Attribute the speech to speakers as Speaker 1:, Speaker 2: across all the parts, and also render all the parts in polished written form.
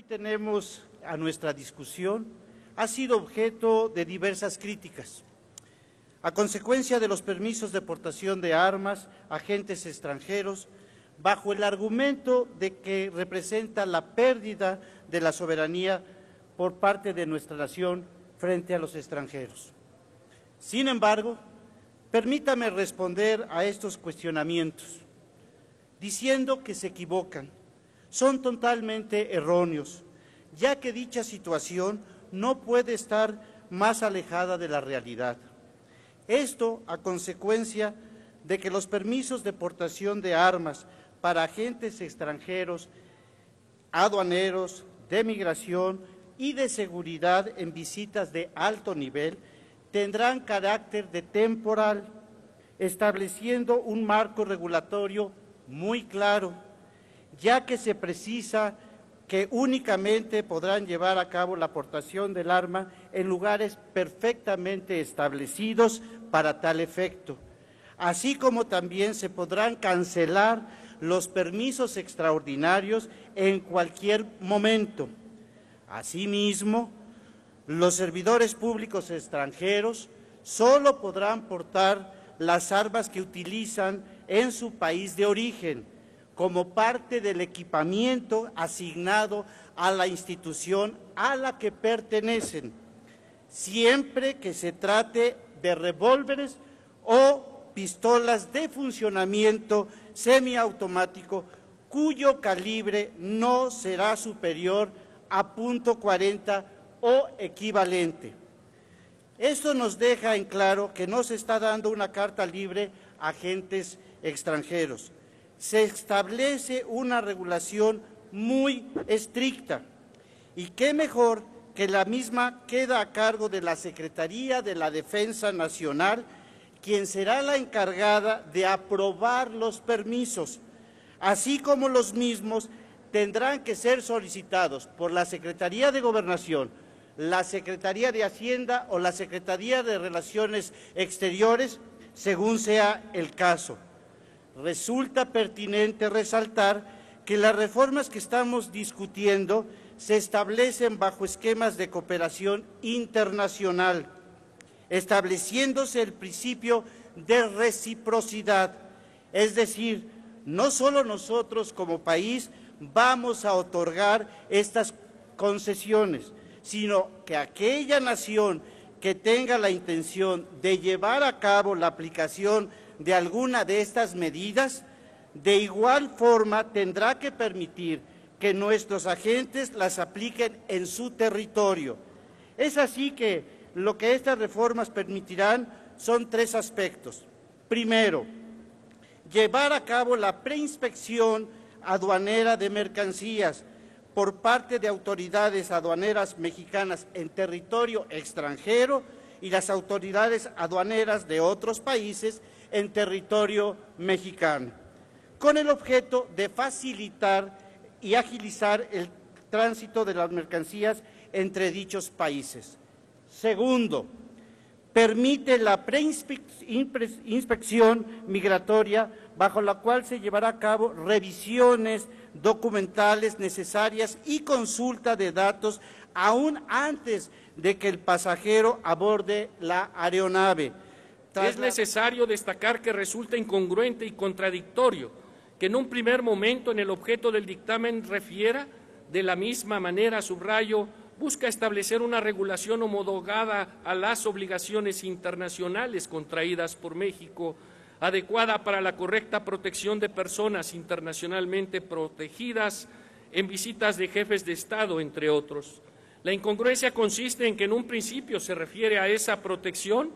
Speaker 1: tenemos a nuestra discusión ha sido objeto de diversas críticas. A consecuencia de los permisos de portación de armas a agentes extranjeros, bajo el argumento de que representa la pérdida de la soberanía por parte de nuestra nación frente a los extranjeros. Sin embargo, permítame responder a estos cuestionamientos, diciendo que se equivocan, son totalmente erróneos, ya que dicha situación no puede estar más alejada de la realidad. Esto a consecuencia de que los permisos de portación de armas para agentes extranjeros, aduaneros, de migración y de seguridad en visitas de alto nivel tendrán carácter de temporal, estableciendo un marco regulatorio muy claro, ya que se precisa que únicamente podrán llevar a cabo la aportación del arma en lugares perfectamente establecidos para tal efecto, así como también se podrán cancelar los permisos extraordinarios en cualquier momento. Asimismo, los servidores públicos extranjeros solo podrán portar las armas que utilizan en su país de origen, como parte del equipamiento asignado a la institución a la que pertenecen, siempre que se trate de revólveres o pistolas de funcionamiento semiautomático cuyo calibre no será superior a .40 o equivalente. Esto nos deja en claro que no se está dando una carta libre a agentes extranjeros. Se establece una regulación muy estricta y qué mejor que la misma queda a cargo de la Secretaría de la Defensa Nacional, quien será la encargada de aprobar los permisos, así como los mismos tendrán que ser solicitados por la Secretaría de Gobernación, la Secretaría de Hacienda o la Secretaría de Relaciones Exteriores, según sea el caso. Resulta pertinente resaltar que las reformas que estamos discutiendo se establecen bajo esquemas de cooperación internacional, estableciéndose el principio de reciprocidad, es decir, no solo nosotros como país vamos a otorgar estas concesiones, sino que aquella nación que tenga la intención de llevar a cabo la aplicación de alguna de estas medidas, de igual forma tendrá que permitir que nuestros agentes las apliquen en su territorio. Es así que lo que estas reformas permitirán son tres aspectos. Primero, llevar a cabo la preinspección aduanera de mercancías por parte de autoridades aduaneras mexicanas en territorio extranjero y las autoridades aduaneras de otros países en territorio mexicano, con el objeto de facilitar y agilizar el tránsito de las mercancías entre dichos países. Segundo, permite la preinspección migratoria, bajo la cual se llevará a cabo revisiones documentales necesarias y consulta de datos aún antes de que el pasajero aborde la aeronave.
Speaker 2: Es necesario destacar que resulta incongruente y contradictorio que en un primer momento en el objeto del dictamen refiera, de la misma manera, subrayo, busca establecer una regulación homologada a las obligaciones internacionales contraídas por México, adecuada para la correcta protección de personas internacionalmente protegidas en visitas de jefes de Estado, entre otros. La incongruencia consiste en que en un principio se refiere a esa protección,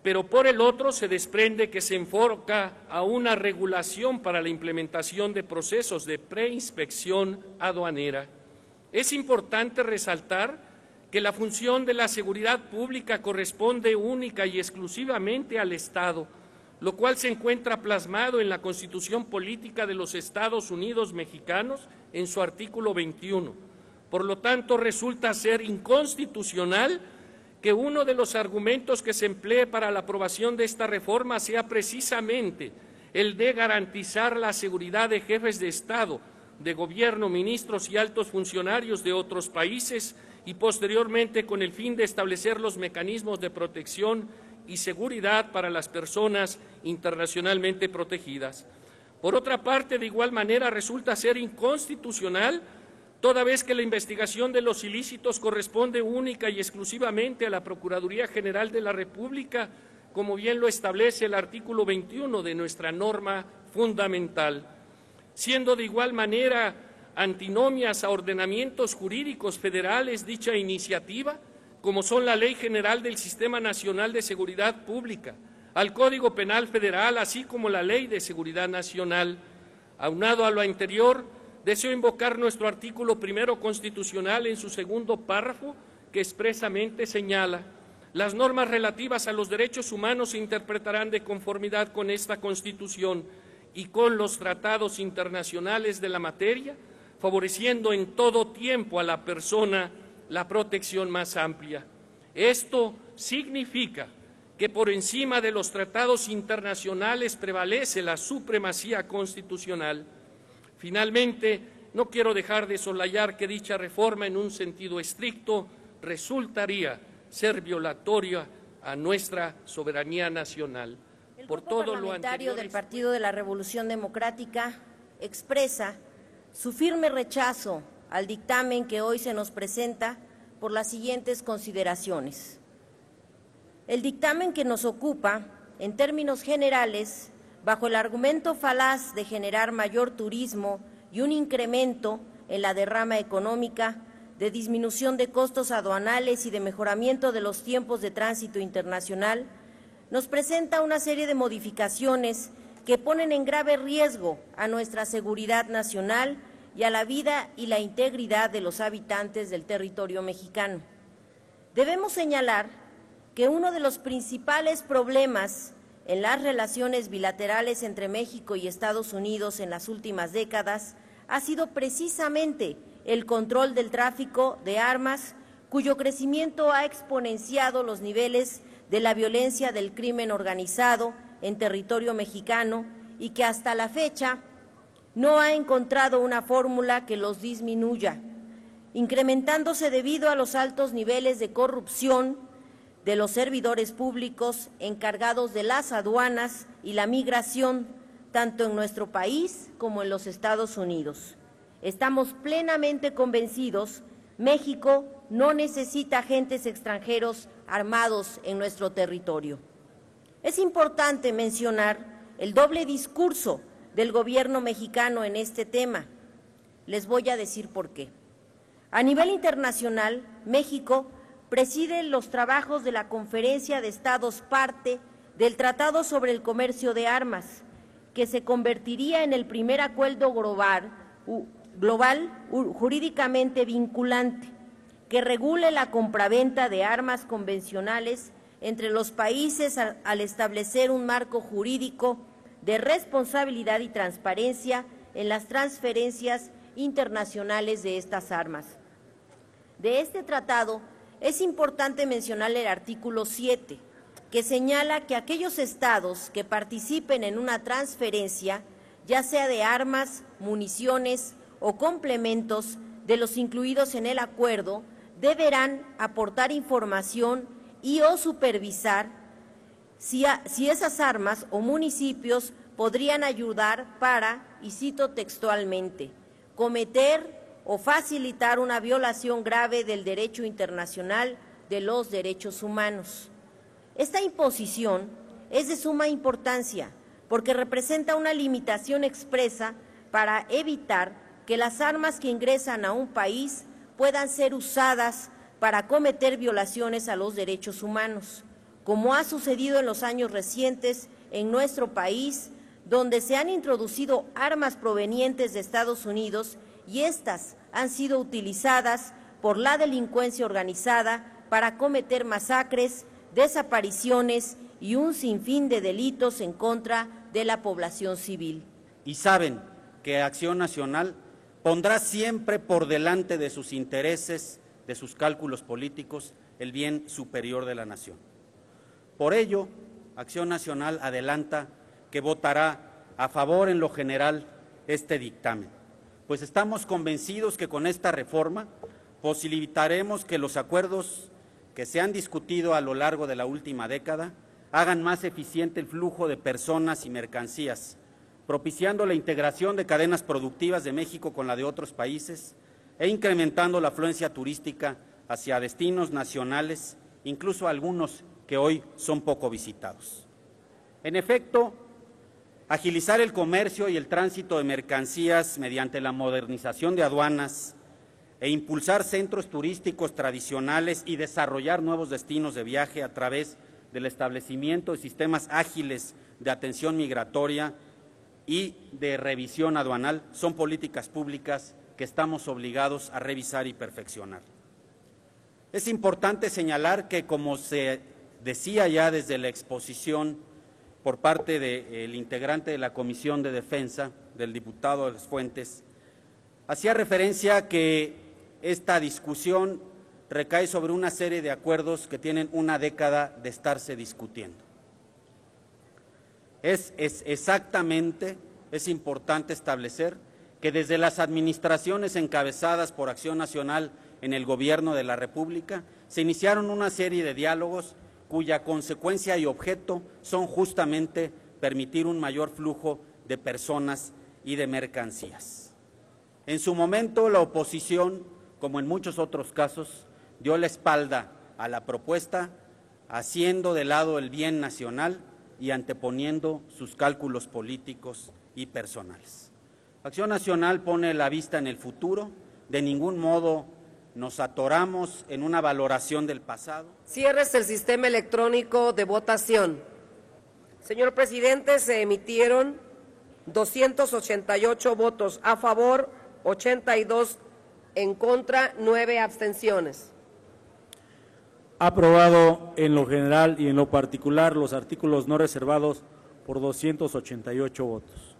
Speaker 2: pero por el otro se desprende que se enfoca a una regulación para la implementación de procesos de preinspección aduanera. Es importante resaltar que la función de la seguridad pública corresponde única y exclusivamente al Estado, lo cual se encuentra plasmado en la Constitución Política de los Estados Unidos Mexicanos en su artículo 21. Por lo tanto, resulta ser inconstitucional que uno de los argumentos que se emplee para la aprobación de esta reforma sea precisamente el de garantizar la seguridad de jefes de Estado, de gobierno, ministros y altos funcionarios de otros países y posteriormente con el fin de establecer los mecanismos de protección y seguridad para las personas internacionalmente protegidas. Por otra parte, de igual manera resulta ser inconstitucional toda vez que la investigación de los ilícitos corresponde única y exclusivamente a la Procuraduría General de la República, como bien lo establece el artículo 21 de nuestra norma fundamental, siendo de igual manera antinomias a ordenamientos jurídicos federales dicha iniciativa, como son la Ley General del Sistema Nacional de Seguridad Pública, al Código Penal Federal, así como la Ley de Seguridad Nacional. Aunado a lo anterior, deseo invocar nuestro artículo 1 constitucional en su segundo párrafo, que expresamente señala: las normas relativas a los derechos humanos se interpretarán de conformidad con esta Constitución y con los tratados internacionales de la materia, favoreciendo en todo tiempo a la persona la protección más amplia. Esto significa que por encima de los tratados internacionales prevalece la supremacía constitucional. Finalmente, no quiero dejar de soslayar que dicha reforma, en un sentido estricto, resultaría ser violatoria a nuestra soberanía nacional.
Speaker 3: El Grupo Parlamentario del Partido de la Revolución Democrática expresa su firme rechazo al dictamen que hoy se nos presenta por las siguientes consideraciones. El dictamen que nos ocupa, en términos generales, bajo el argumento falaz de generar mayor turismo y un incremento en la derrama económica, de disminución de costos aduanales y de mejoramiento de los tiempos de tránsito internacional, nos presenta una serie de modificaciones que ponen en grave riesgo a nuestra seguridad nacional y a la vida y la integridad de los habitantes del territorio mexicano. Debemos señalar que uno de los principales problemas en las relaciones bilaterales entre México y Estados Unidos en las últimas décadas ha sido precisamente el control del tráfico de armas, cuyo crecimiento ha exponenciado los niveles de la violencia del crimen organizado en territorio mexicano y que hasta la fecha no ha encontrado una fórmula que los disminuya, incrementándose debido a los altos niveles de corrupción de los servidores públicos encargados de las aduanas y la migración, tanto en nuestro país como en los Estados Unidos. Estamos plenamente convencidos, México no necesita agentes extranjeros armados en nuestro territorio. Es importante mencionar el doble discurso del gobierno mexicano en este tema. Les voy a decir por qué. A nivel internacional, México preside los trabajos de la Conferencia de Estados parte del Tratado sobre el Comercio de Armas, que se convertiría en el primer acuerdo global jurídicamente vinculante, que regule la compraventa de armas convencionales entre los países al establecer un marco jurídico de responsabilidad y transparencia en las transferencias internacionales de estas armas. De este tratado es importante mencionar el artículo 7, que señala que aquellos estados que participen en una transferencia, ya sea de armas, municiones o complementos de los incluidos en el acuerdo, deberán aportar información y o supervisar si esas armas o municipios podrían ayudar para, y cito textualmente, cometer o facilitar una violación grave del derecho internacional de los derechos humanos. Esta imposición es de suma importancia porque representa una limitación expresa para evitar que las armas que ingresan a un país puedan ser usadas para cometer violaciones a los derechos humanos, como ha sucedido en los años recientes en nuestro país, donde se han introducido armas provenientes de Estados Unidos y estas han sido utilizadas por la delincuencia organizada para cometer masacres, desapariciones y un sinfín de delitos en contra de la población civil.
Speaker 4: Y saben que Acción Nacional pondrá siempre por delante de sus intereses, de sus cálculos políticos, el bien superior de la nación. Por ello, Acción Nacional adelanta que votará a favor en lo general este dictamen, pues estamos convencidos que con esta reforma posibilitaremos que los acuerdos que se han discutido a lo largo de la última década hagan más eficiente el flujo de personas y mercancías, propiciando la integración de cadenas productivas de México con la de otros países e incrementando la afluencia turística hacia destinos nacionales, incluso algunos que hoy son poco visitados. En efecto, agilizar el comercio y el tránsito de mercancías mediante la modernización de aduanas e impulsar centros turísticos tradicionales y desarrollar nuevos destinos de viaje a través del establecimiento de sistemas ágiles de atención migratoria y de revisión aduanal son políticas públicas que estamos obligados a revisar y perfeccionar. Es importante señalar que, como se decía ya desde la exposición por parte del integrante de la Comisión de Defensa, del diputado de las Fuentes, hacía referencia a que esta discusión recae sobre una serie de acuerdos que tienen una década de estarse discutiendo. Es importante establecer que desde las administraciones encabezadas por Acción Nacional en el Gobierno de la República se iniciaron una serie de diálogos cuya consecuencia y objeto son justamente permitir un mayor flujo de personas y de mercancías. En su momento, la oposición, como en muchos otros casos, dio la espalda a la propuesta, haciendo de lado el bien nacional y anteponiendo sus cálculos políticos y personales. Acción Nacional pone la vista en el futuro, de ningún modo nos atoramos en una valoración del pasado.
Speaker 5: Cierres el sistema electrónico de votación. Señor presidente, se emitieron 288 votos a favor, 82 en contra, 9 abstenciones.
Speaker 6: Aprobado en lo general y en lo particular los artículos no reservados por 288 votos.